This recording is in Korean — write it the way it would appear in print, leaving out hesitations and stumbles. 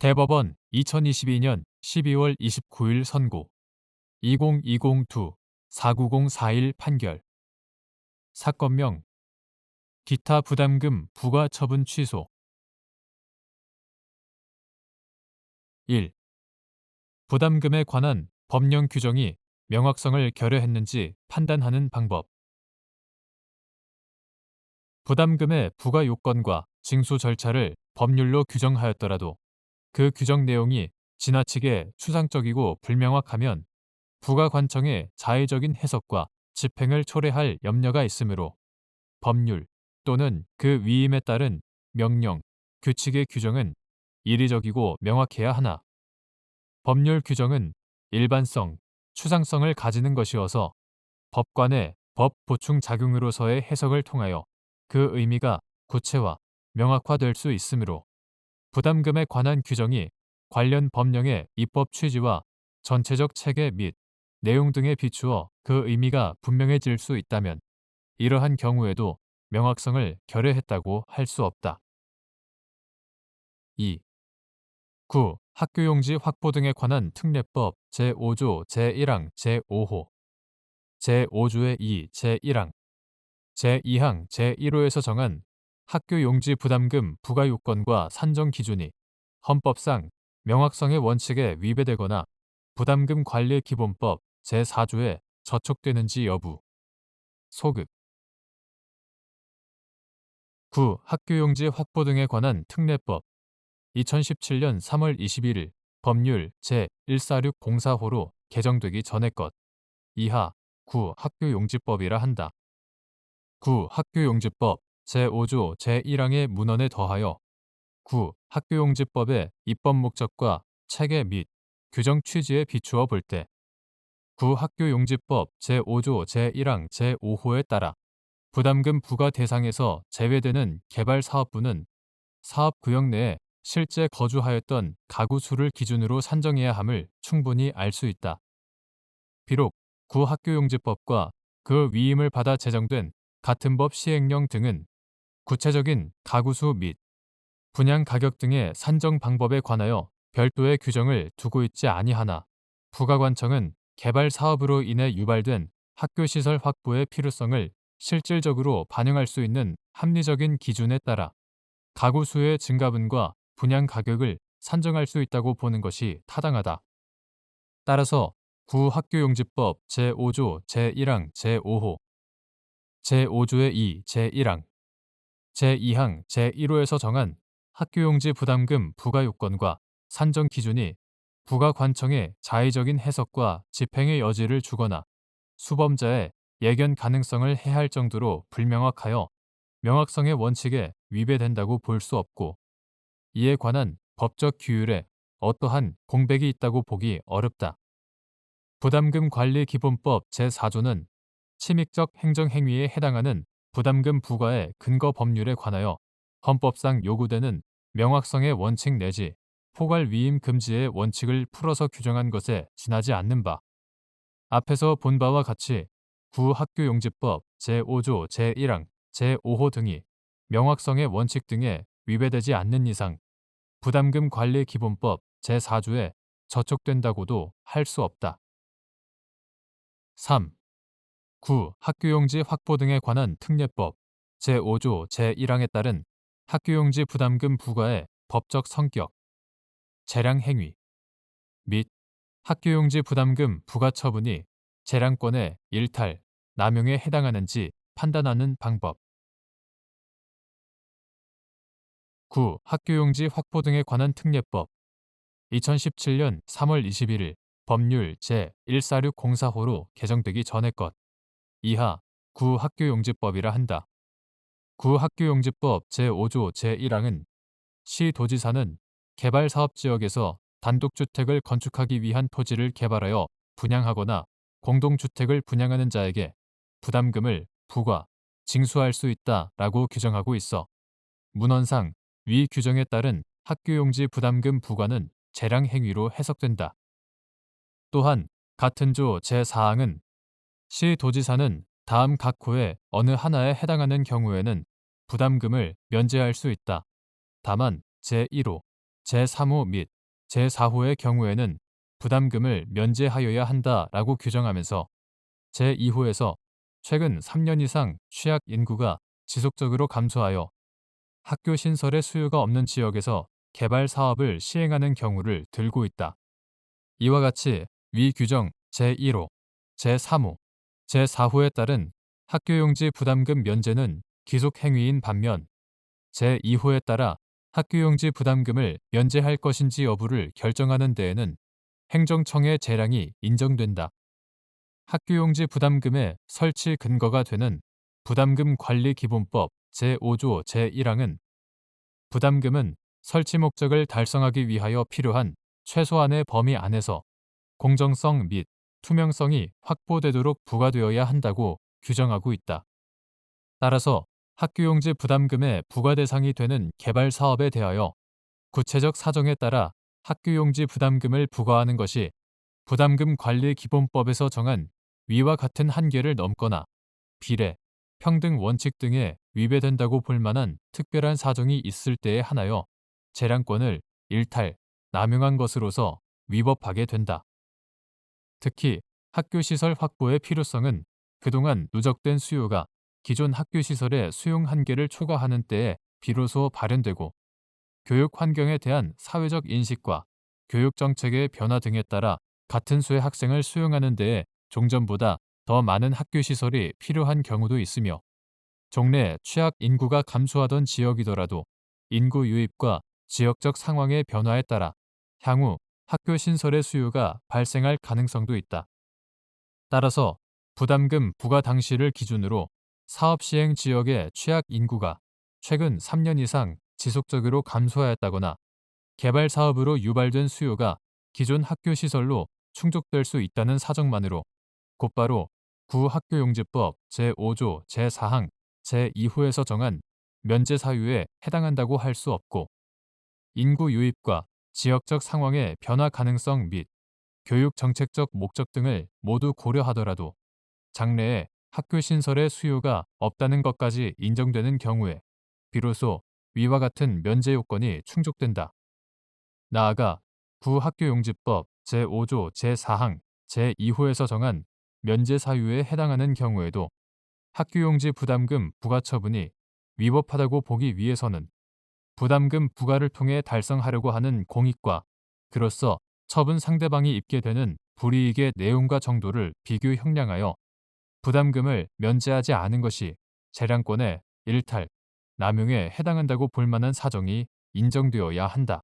대법원 2022년 12월 29일 선고 2020-2-49041 판결 사건명 기타 부담금 부과 처분 취소 1. 부담금에 관한 법령 규정이 명확성을 결여했는지 판단하는 방법. 부담금의 부과 요건과 징수 절차를 법률로 규정하였더라도 그 규정 내용이 지나치게 추상적이고 불명확하면 부가 관청의 자의적인 해석과 집행을 초래할 염려가 있으므로 법률 또는 그 위임에 따른 명령, 규칙의 규정은 이리적이고 명확해야 하나 법률 규정은 일반성, 추상성을 가지는 것이어서 법관의 법 보충 작용으로서의 해석을 통하여 그 의미가 구체화, 명확화될 수 있으므로 부담금에 관한 규정이 관련 법령의 입법 취지와 전체적 체계 및 내용 등에 비추어 그 의미가 분명해질 수 있다면 이러한 경우에도 명확성을 결여했다고 할 수 없다. 2. 9. 학교용지 확보 등에 관한 특례법 제5조 제1항 제5호 제5조의 2 제1항 제2항 제1호에서 정한 학교용지 부담금 부과 요건과 산정 기준이 헌법상 명확성의 원칙에 위배되거나 부담금 관리 기본법 제4조에 저촉되는지 여부. 소급 9. 학교용지 확보 등에 관한 특례법 2017년 3월 21일 법률 제146045로 개정되기 전의 것 이하 9. 학교용지법이라 한다. 9. 학교용지법 제5조 제1항의 문헌에 더하여 9. 학교용지법의 입법 목적과 체계 및 규정 취지에 비추어 볼 때 9. 학교용지법 제5조 제1항 제5호에 따라 부담금 부과 대상에서 제외되는 개발사업부는 사업구역 내에 실제 거주하였던 가구 수를 기준으로 산정해야 함을 충분히 알 수 있다. 비록 구학교용지법과 그 위임을 받아 제정된 같은 법 시행령 등은 구체적인 가구 수 및 분양 가격 등의 산정 방법에 관하여 별도의 규정을 두고 있지 아니하나 부가관청은 개발 사업으로 인해 유발된 학교시설 확보의 필요성을 실질적으로 반영할 수 있는 합리적인 기준에 따라 가구 수의 증가분과 분양 가격을 산정할 수 있다고 보는 것이 타당하다. 따라서 구학교용지법 제5조 제1항 제5호, 제5조의 2 제1항, 제2항 제1호에서 정한 학교용지 부담금 부과 요건과 산정 기준이 부가관청의 자의적인 해석과 집행의 여지를 주거나 수범자의 예견 가능성을 해할 정도로 불명확하여 명확성의 원칙에 위배된다고 볼 수 없고 이에 관한 법적 규율에 어떠한 공백이 있다고 보기 어렵다. 부담금 관리 기본법 제4조는 침익적 행정행위에 해당하는 부담금 부과의 근거 법률에 관하여 헌법상 요구되는 명확성의 원칙 내지 포괄 위임 금지의 원칙을 풀어서 규정한 것에 지나지 않는 바. 앞에서 본 바와 같이 구학교용지법 제5조 제1항 제5호 등이 명확성의 원칙 등에 위배되지 않는 이상 부담금 관리 기본법 제4조에 저촉된다고도 할 수 없다. 3. 9. 학교용지 확보 등에 관한 특례법 제5조 제1항에 따른 학교용지 부담금 부과의 법적 성격, 재량 행위 및 학교용지 부담금 부과 처분이 재량권의 일탈, 남용에 해당하는지 판단하는 방법. 9. 학교용지 확보 등에 관한 특례법 2017년 3월 21일 법률 제146045로 개정되기 전의 것 이하 구학교용지법이라 한다. 구학교용지법 제5조 제1항은 시도지사는 개발사업지역에서 단독주택을 건축하기 위한 토지를 개발하여 분양하거나 공동주택을 분양하는 자에게 부담금을 부과, 징수할 수 있다라고 규정하고 있어 문헌상 위 규정에 따른 학교용지 부담금 부과는 재량행위로 해석된다. 또한 같은 조 제4항은 시도지사는 다음 각 호의 어느 하나에 해당하는 경우에는 부담금을 면제할 수 있다. 다만 제1호, 제3호 및 제4호의 경우에는 부담금을 면제하여야 한다라고 규정하면서 제2호에서 최근 3년 이상 취약 인구가 지속적으로 감소하여 학교 신설의 수요가 없는 지역에서 개발 사업을 시행하는 경우를 들고 있다. 이와 같이 위 규정 제1호, 제3호, 제4호에 따른 학교용지 부담금 면제는 기속 행위인 반면 제2호에 따라 학교용지 부담금을 면제할 것인지 여부를 결정하는 데에는 행정청의 재량이 인정된다. 학교용지 부담금의 설치 근거가 되는 부담금 관리 기본법 제5조 제1항은 부담금은 설치 목적을 달성하기 위하여 필요한 최소한의 범위 안에서 공정성 및 투명성이 확보되도록 부과되어야 한다고 규정하고 있다. 따라서 학교용지 부담금의 부과 대상이 되는 개발 사업에 대하여 구체적 사정에 따라 학교용지 부담금을 부과하는 것이 부담금 관리 기본법에서 정한 위와 같은 한계를 넘거나 비례, 평등 원칙 등에 위배된다고 볼 만한 특별한 사정이 있을 때에 한하여 재량권을 일탈, 남용한 것으로서 위법하게 된다. 특히 학교시설 확보의 필요성은 그동안 누적된 수요가 기존 학교시설의 수용 한계를 초과하는 때에 비로소 발현되고 교육 환경에 대한 사회적 인식과 교육 정책의 변화 등에 따라 같은 수의 학생을 수용하는 데에 종전보다 더 많은 학교시설이 필요한 경우도 있으며 종래 취약 인구가 감소하던 지역이더라도 인구 유입과 지역적 상황의 변화에 따라 향후 학교 신설의 수요가 발생할 가능성도 있다. 따라서 부담금 부과 당시를 기준으로 사업 시행 지역의 취약 인구가 최근 3년 이상 지속적으로 감소하였다거나 개발 사업으로 유발된 수요가 기존 학교 시설로 충족될 수 있다는 사정만으로 곧바로 구학교용지법 제5조 제4항 제2호에서 정한 면제 사유에 해당한다고 할 수 없고 인구 유입과 지역적 상황의 변화 가능성 및 교육 정책적 목적 등을 모두 고려하더라도 장래에 학교 신설의 수요가 없다는 것까지 인정되는 경우에 비로소 위와 같은 면제 요건이 충족된다. 나아가 구학교용지법 제5조 제4항 제2호에서 정한 면제 사유에 해당하는 경우에도 학교용지 부담금 부과 처분이 위법하다고 보기 위해서는 부담금 부과를 통해 달성하려고 하는 공익과 그로써 처분 상대방이 입게 되는 불이익의 내용과 정도를 비교 형량하여 부담금을 면제하지 않은 것이 재량권의 일탈, 남용에 해당한다고 볼 만한 사정이 인정되어야 한다.